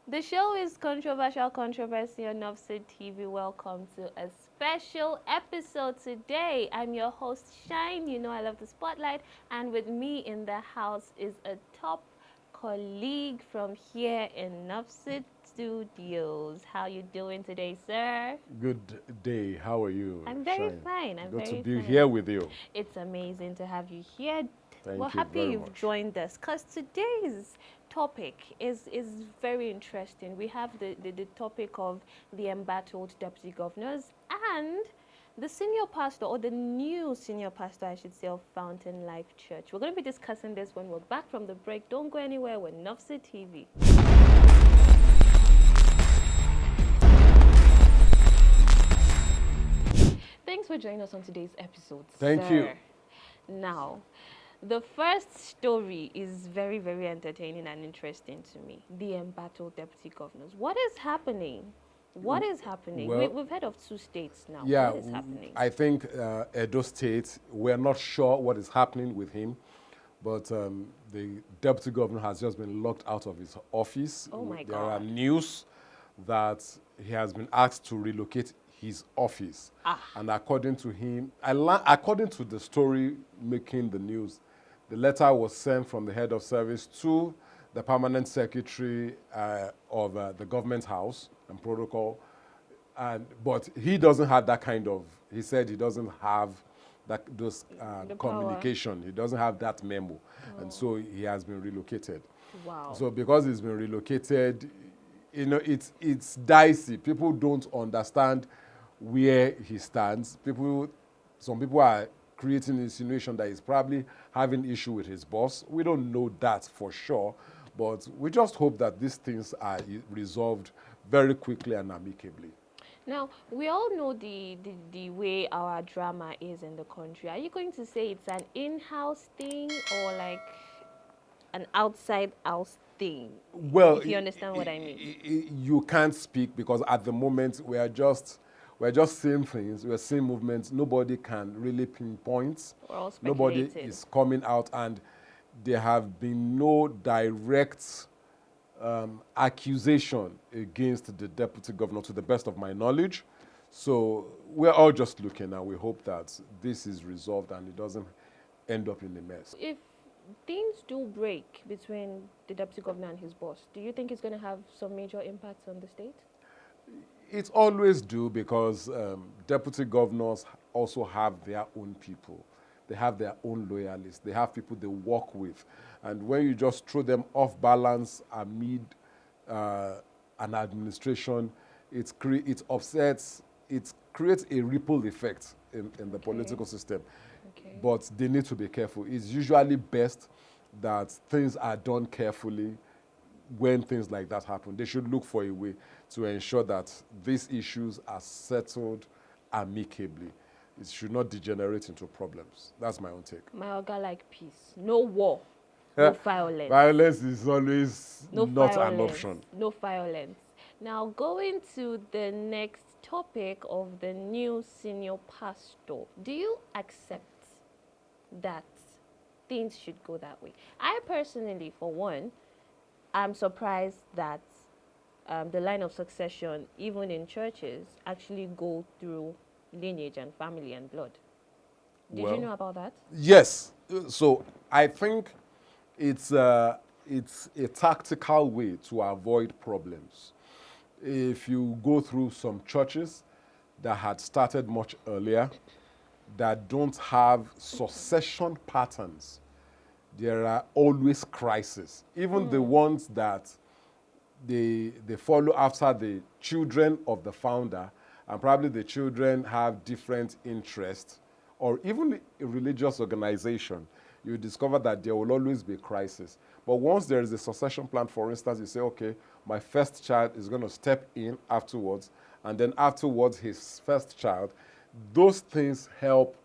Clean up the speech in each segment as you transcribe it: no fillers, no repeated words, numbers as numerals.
The show is Controversial Controversy on Offset TV. Welcome to a special episode today. I'm your host, Shine. You know I love the spotlight. And with me in the house is a top colleague from here in Offset Studios. How you doing today, sir? Good day. How are you, I'm very Shine? fine. I'm Good to very be fine. here with you. It's amazing to have you here. We're Thank you happy very you've much. joined us because today's topic is very interesting. We have the topic of the embattled deputy governors and the senior pastor, or the new senior pastor, I should say, of Fountain Life Church. We're going to be discussing this when we're back from the break. Don't go anywhere. We're Nofsi TV. Thanks for joining us on today's episode, Thank sir. you. Now, the first story is very, very entertaining and interesting to me. The embattled deputy governors. What is happening? What is happening? Well, We've heard of 2 states now. Yeah, What is happening? I think Edo State, we're not sure what is happening with him, but the deputy governor has just been locked out of his office. Oh my There are God. news that he has been asked to relocate his office. And according to him, according to the story making the news, the letter was sent from the head of service to the permanent secretary of the government house and protocol. But he doesn't have that kind of, he said he doesn't have those The power. communication. He doesn't have that memo. And so he has been relocated. Wow. So because he's been relocated, it's dicey. People don't understand where he stands. Some people are creating insinuation that he's probably having issue with his boss. We don't know that for sure, but we just hope that these things are resolved very quickly and amicably. Now, we all know the way our drama is in the country. Are you going to say it's an in-house thing or like an outside-house thing? Well, If you understand what I mean. you can't speak because at the moment we're just seeing things, we're seeing movements. Nobody can really pinpoint. We're all Nobody speculating. is coming out, and there have been no direct accusation against the deputy governor, to the best of my knowledge. So we're all just looking, and we hope that this is resolved and it doesn't end up in a mess. If things do break between the deputy governor and his boss, do you think it's going to have some major impacts on the state? It always do because deputy governors also have their own people. They have their own loyalists. They have people they work with. And when you just throw them off balance amid an administration, it upsets, it creates a ripple effect in the political system. Okay. But they need to be careful. It's usually best that things are done carefully when things like that happen. They should look for a way to ensure that these issues are settled amicably. It should not degenerate into problems. That's my own take. My Oga like peace. No war. No violence. Violence is always No not violence. an option. No violence. Now, going to the next topic of the new senior pastor, do you accept that things should go that way? I personally, for one, am surprised that the line of succession, even in churches, actually go through lineage and family and blood. Did Well, you know about that? Yes. So I think it's a tactical way to avoid problems. If you go through some churches that had started much earlier, that don't have succession patterns, there are always crises. Even the ones that they follow after the children of the founder, and probably the children have different interests, or even a religious organization, you discover that there will always be crisis. But once there is a succession plan, for instance, you say, okay, my first child is going to step in afterwards, and then afterwards his first child, those things help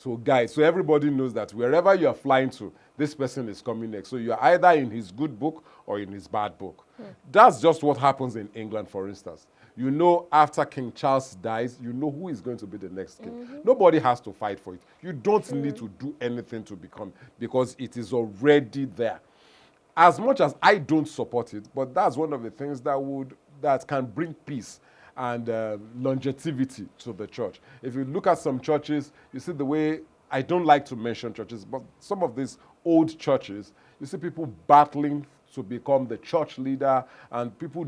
to guide. So everybody knows that wherever you are flying to, this person is coming next. So you are either in his good book or in his bad book. That's just what happens in England, for instance. You know, after King Charles dies, you know who is going to be the next king. Nobody has to fight for it. You don't need to do anything to become, because it is already there. as much as I don't support it, but that's one of the things that can bring peace and longevity to the church. If you look at some churches, you see the way, I don't like to mention churches, but some of these old churches, you see people battling to become the church leader, and people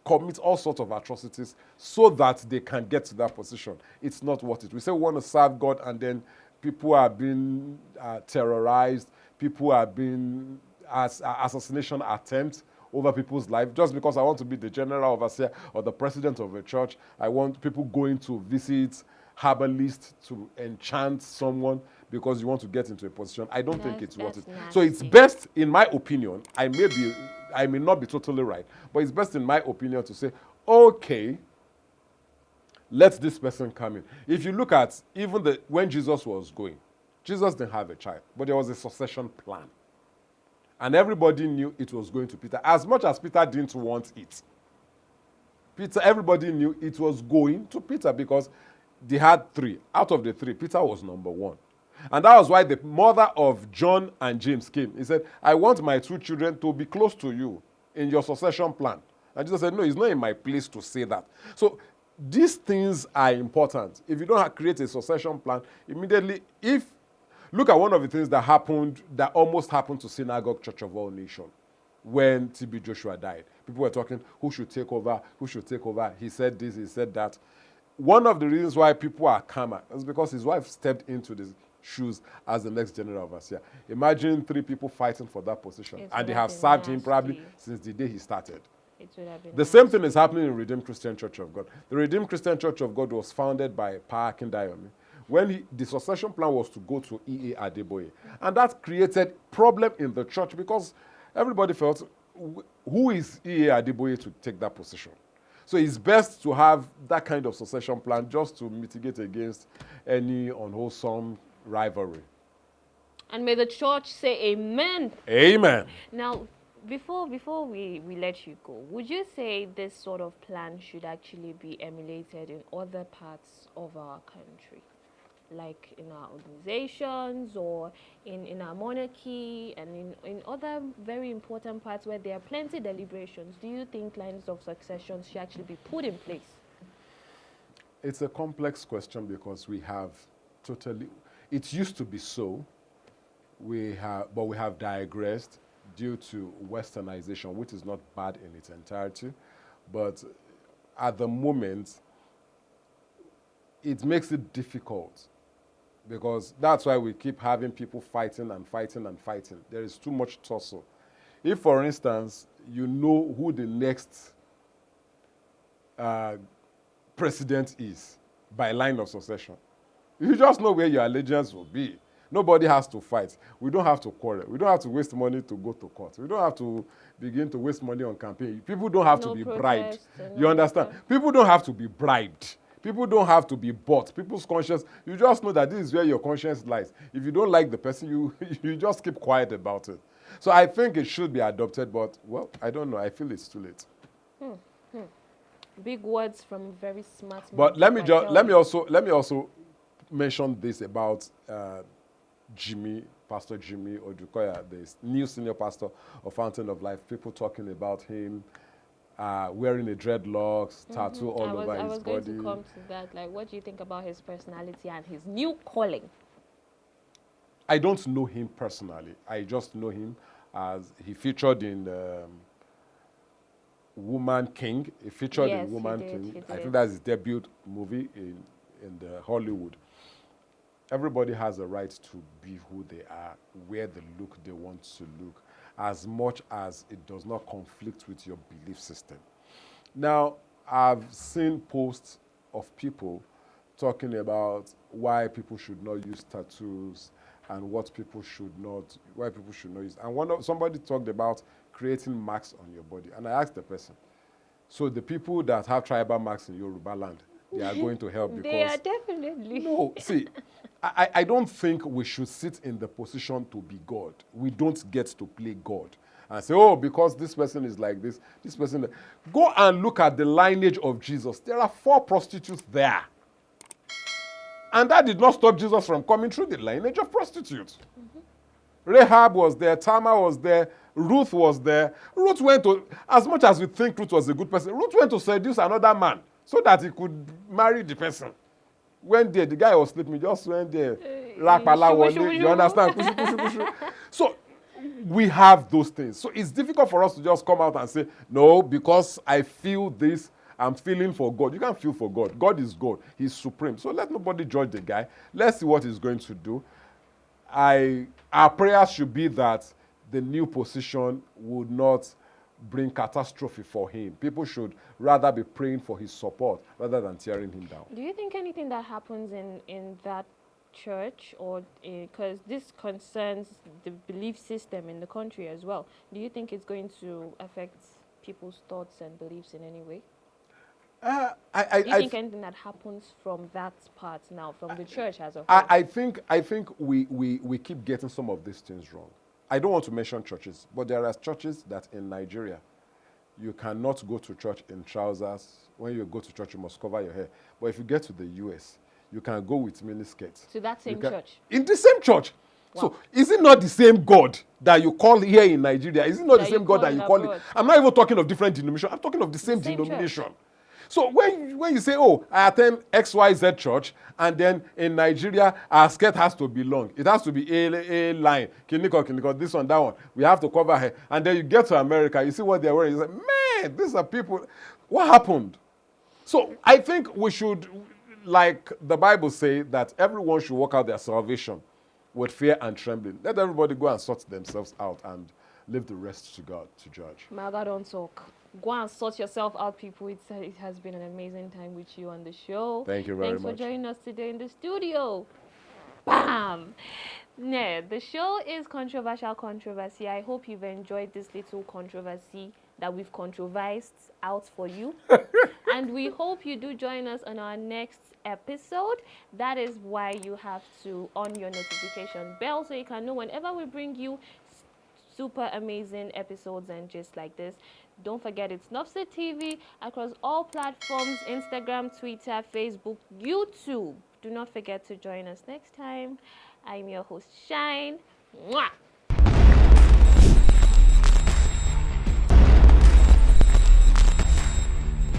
commit all sorts of atrocities so that they can get to that position. It's not worth it. We say we want to serve God, and then people are being terrorized, people are being assassination attempts over people's life. Just because I want to be the general overseer or the president of a church, I want people going to visit herbalists to enchant someone because you want to get into a position. I don't think it's worth it. Nasty. So it's best, in my opinion, I may not be totally right, but it's best in my opinion to say, okay, let this person come in. If you look at even when Jesus was going, Jesus didn't have a child, but there was a succession plan. And everybody knew it was going to Peter. As much as Peter didn't want it, everybody knew it was going to Peter because they had 3. Out of the 3, Peter was number 1. And that was why the mother of John and James came. He said, I want my 2 children to be close to you in your succession plan. And Jesus said, no, it's not in my place to say that. So these things are important. If you don't create a succession plan, immediately, look at one of the things that almost happened to Synagogue Church of All Nations when T.B. Joshua died. People were talking, who should take over, who should take over. He said this, he said that. One of the reasons why people are calmer is because his wife stepped into the shoes as the next general overseer. Imagine 3 people fighting for that position. And they have served him probably since the day he started. The same thing is happening in Redeemed Christian Church of God. The Redeemed Christian Church of God was founded by Pa Akindayomi. When the succession plan was to go to E.A. Adeboye. And that created problem in the church because everybody felt, who is E.A. Adeboye to take that position? So it's best to have that kind of succession plan just to mitigate against any unwholesome rivalry. And may the church say amen. Amen. Now, before we let you go, would you say this sort of plan should actually be emulated in other parts of our country? Like in our organizations or in our monarchy and in other very important parts where there are plenty deliberations? Do you think lines of succession should actually be put in place? It's a complex question because it used to be so, but we have digressed due to westernization, which is not bad in its entirety. But at the moment, it makes it difficult because that's why we keep having people fighting and fighting and fighting. There is too much tussle. If, for instance, you know who the next president is by line of succession, you just know where your allegiance will be. Nobody has to fight. We don't have to quarrel. We don't have to waste money to go to court. We don't have to begin to waste money on campaign. People don't have to be bribed. You understand? People don't have to be bribed. People don't have to be bought. People's conscience, you just know that this is where your conscience lies. If you don't like the person, you just keep quiet about it. So I think it should be adopted, but, well, I don't know. I feel it's too late. Big words from very smart man. But let me also mention this about Pastor Jimmy Odukoya, the new senior pastor of Fountain of Life. People talking about him wearing a dreadlocks, tattoo all over his body. I was going to come to that. Like, what do you think about his personality and his new calling? I don't know him personally. I just know him as he featured in Woman King. He featured in Woman King. I think that's his debut movie in the Hollywood. Everybody has a right to be who they are, wear the look they want to look, as much as it does not conflict with your belief system. Now, I've seen posts of people talking about why people should not use tattoos and why people should not use. And somebody talked about creating marks on your body. And I asked the person, so the people that have tribal marks in Yoruba land, they are going to help because... They are definitely. No, see, I don't think we should sit in the position to be God. We don't get to play God and say, oh, because this person is like this person... Go and look at the lineage of Jesus. There are 4 prostitutes there. And that did not stop Jesus from coming through the lineage of prostitutes. Rahab was there, Tamar was there, Ruth was there. Ruth went to, as much as we think Ruth was a good person, Ruth went to seduce another man so that he could marry the person. Went there, the guy was sleeping, just went there. Rapala wale, you understand? Kushu, kushu, kushu. So we have those things. So it's difficult for us to just come out and say, no, because I feel this, I'm feeling for God. You can't feel for God. God is God. He's supreme. So let nobody judge the guy. Let's see what he's going to do. Our prayers should be that the new position would not bring catastrophe for him. People should rather be praying for his support rather than tearing him down. Do you think anything that happens in that church, or because this concerns the belief system in the country as well, do you think it's going to affect people's thoughts and beliefs in any way? Do you think anything that happens from that part now, from the church as a whole? I think we keep getting some of these things wrong. I don't want to mention churches, but there are churches that in Nigeria, you cannot go to church in trousers. When you go to church, you must cover your hair. But if you get to the US, you can go with mini skirts. To that same church? In the same church. Wow. So is it not the same God that you call here in Nigeria? Is it not the same God that you call it? I'm not even talking of different denominations. I'm talking of the same denomination. Church. So when you say, oh, I attend XYZ church, and then in Nigeria, our skirt has to be long. It has to be A line, kiniko, this one, that one. We have to cover her. And then you get to America, you see what they're wearing. You say, man, these are people. What happened? So I think we should, like the Bible say, that everyone should work out their salvation with fear and trembling. Let everybody go and sort themselves out and leave the rest to God to judge. My God, don't talk. Go and sort yourself out, people. It has been an amazing time with you on the show. Thank you very much. Thanks for joining us today in the studio. Bam! Yeah, the show is Controversial Controversy. I hope you've enjoyed this little controversy that we've controversed out for you. And we hope you do join us on our next episode. That is why you have to on your notification bell so you can know whenever we bring you super amazing episodes and just like this. Don't forget, it's Nofsa TV across all platforms: Instagram, Twitter, Facebook, YouTube. Do not forget to join us next time. I'm your host, Shine. Mwah!